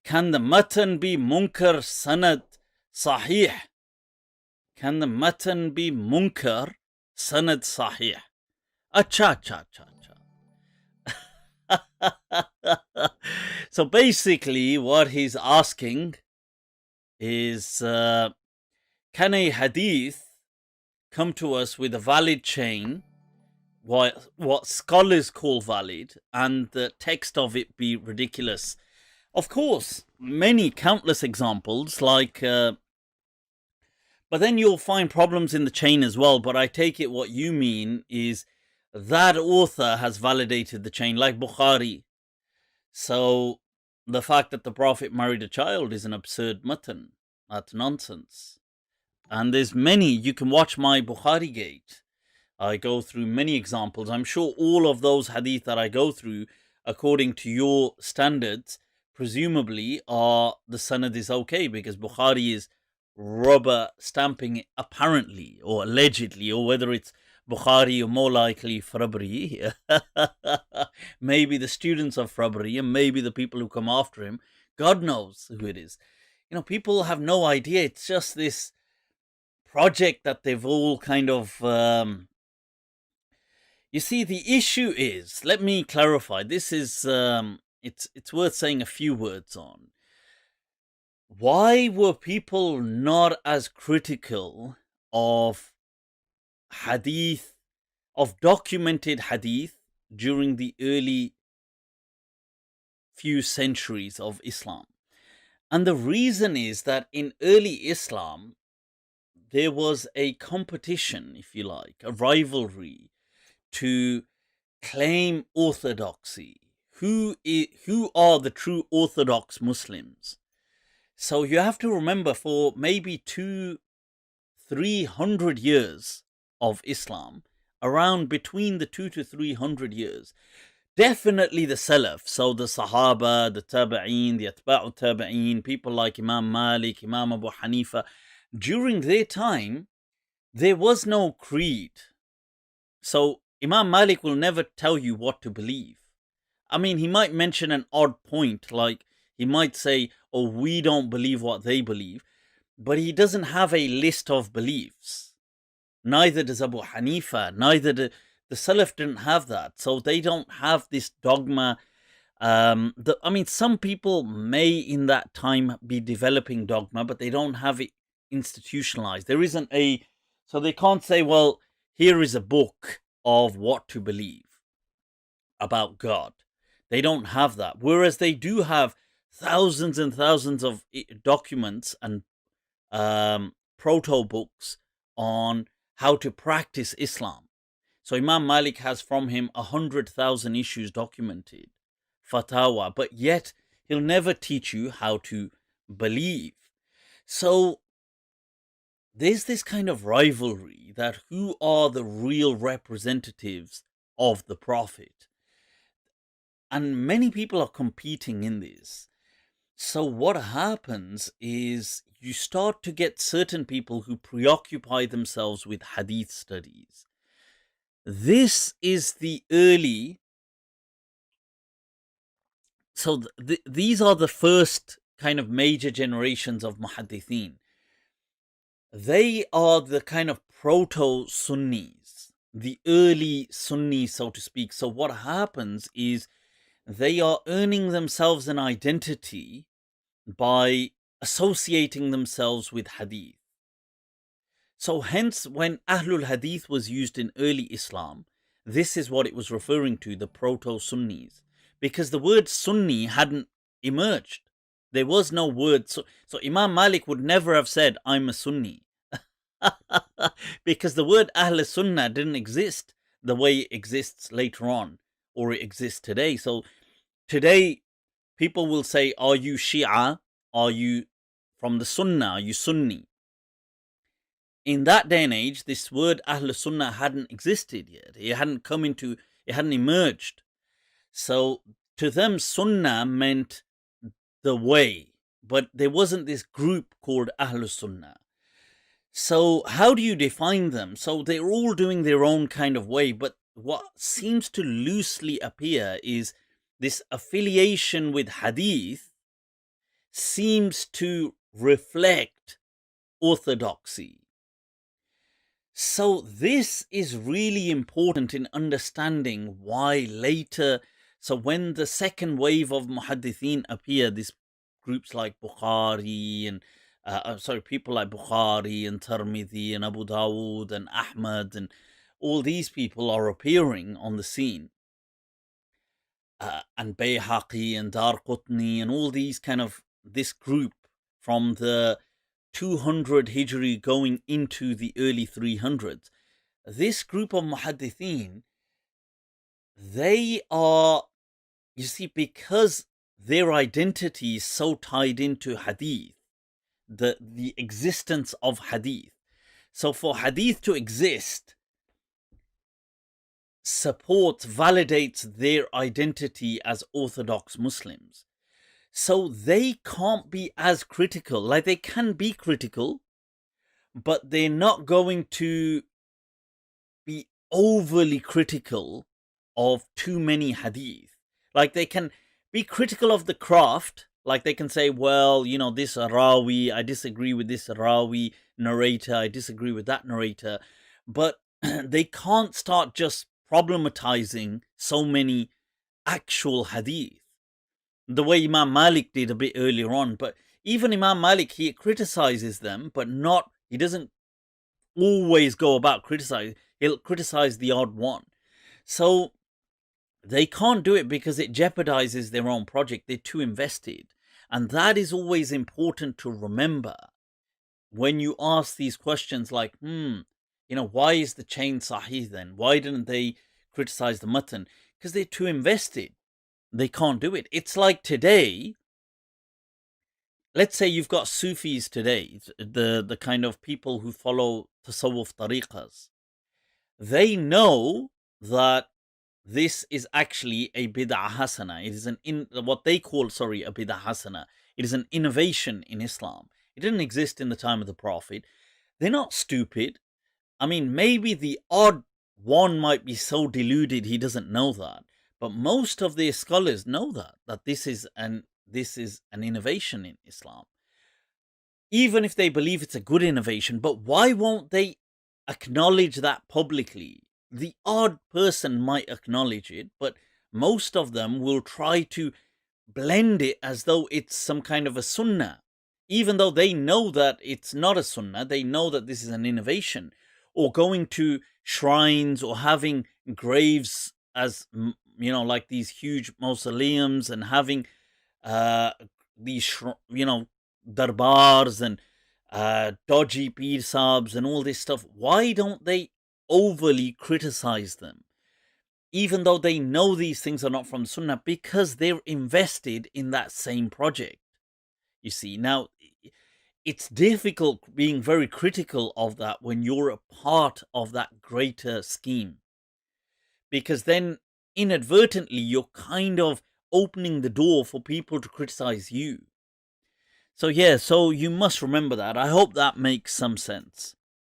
Can the matan be munkar sanad sahih? Can the matan be munkar sanad sahih? Acha, cha, cha, cha. So basically what he's asking is, can a hadith come to us with a valid chain, what scholars call valid, and the text of it be ridiculous? Of course, many countless examples, like, but then you'll find problems in the chain as well. But I take it what you mean is that author has validated the chain, like Bukhari. So the fact that the Prophet married a child is an absurd mutton. That's nonsense. And there's many. You can watch my Bukhari Gate. I go through many examples. I'm sure all of those hadith that I go through, according to your standards, presumably are the sanad is okay, because Bukhari is rubber stamping it, apparently or allegedly, or whether it's Bukhari or more likely Frabri. Maybe the students of Frabri, and maybe the people who come after him. God knows who it is. You know, people have no idea. It's just this project that they've all kind of... You see, the issue is, let me clarify. This is, it's worth saying a few words on. Why were people not as critical of hadith, of documented hadith during the early few centuries of Islam? And the reason is that in early Islam, there was a competition, if you like, a rivalry to claim orthodoxy. Who are the true orthodox Muslims? So you have to remember, for maybe 200-300 years of Islam, around between the 200 to 300 years, definitely the Salaf, so the Sahaba, the Tabi'een, the Atba'u Tabi'een, people like Imam Malik, Imam Abu Hanifa, during their time, there was no creed. So Imam Malik will never tell you what to believe. I mean, he might mention an odd point, like he might say, oh, we don't believe what they believe, but he doesn't have a list of beliefs. Neither does Abu Hanifa, neither the Salaf didn't have that. So they don't have this dogma. I mean, some people may in that time be developing dogma, but they don't have it institutionalized. There isn't so they can't say, well, here is a book of what to believe about God. They don't have that. Whereas they do have thousands and thousands of documents and proto books on how to practice Islam. So Imam Malik has from him 100,000 issues documented, fatwa, but yet he'll never teach you how to believe. So there's this kind of rivalry that who are the real representatives of the Prophet. And many people are competing in this. So what happens is you start to get certain people who preoccupy themselves with hadith studies. This is the early... So these are the first kind of major generations of muhaddithin. They are the kind of proto-Sunnis, the early Sunnis, so to speak. So what happens is they are earning themselves an identity by associating themselves with hadith. So hence, when Ahlul Hadith was used in early Islam, this is what it was referring to, the proto-Sunnis. Because the word Sunni hadn't emerged. There was no word. So Imam Malik would never have said, I'm a Sunni. Because the word Ahl Sunnah didn't exist the way it exists later on, or it exists today. So today, people will say, are you Shia? Are you from the Sunnah? Are you Sunni? In that day and age, this word Ahl Sunnah hadn't existed yet. It hadn't emerged. So to them, Sunnah meant the way, but there wasn't this group called Ahl Sunnah. So how do you define them? So they're all doing their own kind of way, but what seems to loosely appear is this affiliation with hadith seems to reflect orthodoxy. So this is really important in understanding why later, so when the second wave of muhaddithin appear, these groups like Bukhari and people like Bukhari and Tirmidhi and Abu Dawud and Ahmad and all these people are appearing on the scene, and Bayhaqi and Darqutni and all these kind of, this group from the 200 Hijri going into the early 300s. This group of muhaddithin, they are, you see, because their identity is so tied into hadith, the existence of hadith. So for hadith to exist, supports, validates their identity as Orthodox Muslims. So they can't be as critical. Like, they can be critical, but they're not going to be overly critical of too many hadith. Like, they can be critical of the craft. Like, they can say, well, you know, this rawi, I disagree with this rawi narrator, I disagree with that narrator. But they can't start just problematizing so many actual hadith, the way Imam Malik did a bit earlier on. But even Imam Malik, he criticizes them, but not, he doesn't always go about criticizing. He'll criticize the odd one. So they can't do it because it jeopardizes their own project. They're too invested. And that is always important to remember when you ask these questions like, you know, why is the chain sahih then? Why didn't they criticize the matan? Because they're too invested. They can't do it. It's like today, let's say you've got Sufis today, the kind of people who follow tasawwuf tariqas. They know that this is actually a bid'ah hasana. It is what they call, a bid'ah hasana. It is an innovation in Islam. It didn't exist in the time of the Prophet. They're not stupid. I mean, maybe the odd one might be so deluded he doesn't know that. But most of their scholars know that this is an innovation in Islam. Even if they believe it's a good innovation, but why won't they acknowledge that publicly? The odd person might acknowledge it, but most of them will try to blend it as though it's some kind of a sunnah, even though they know that it's not a sunnah. They know that this is an innovation. Or going to shrines or having graves as, you know, like these huge mausoleums, and having these, you know, darbars and dodgy peer sabs and all this stuff. Why don't they overly criticize them, even though they know these things are not from Sunnah? Because they're invested in that same project. You see, now it's difficult being very critical of that when you're a part of that greater scheme, because then inadvertently you're kind of opening the door for people to criticize you. So yeah, so you must remember that. I hope that makes some sense.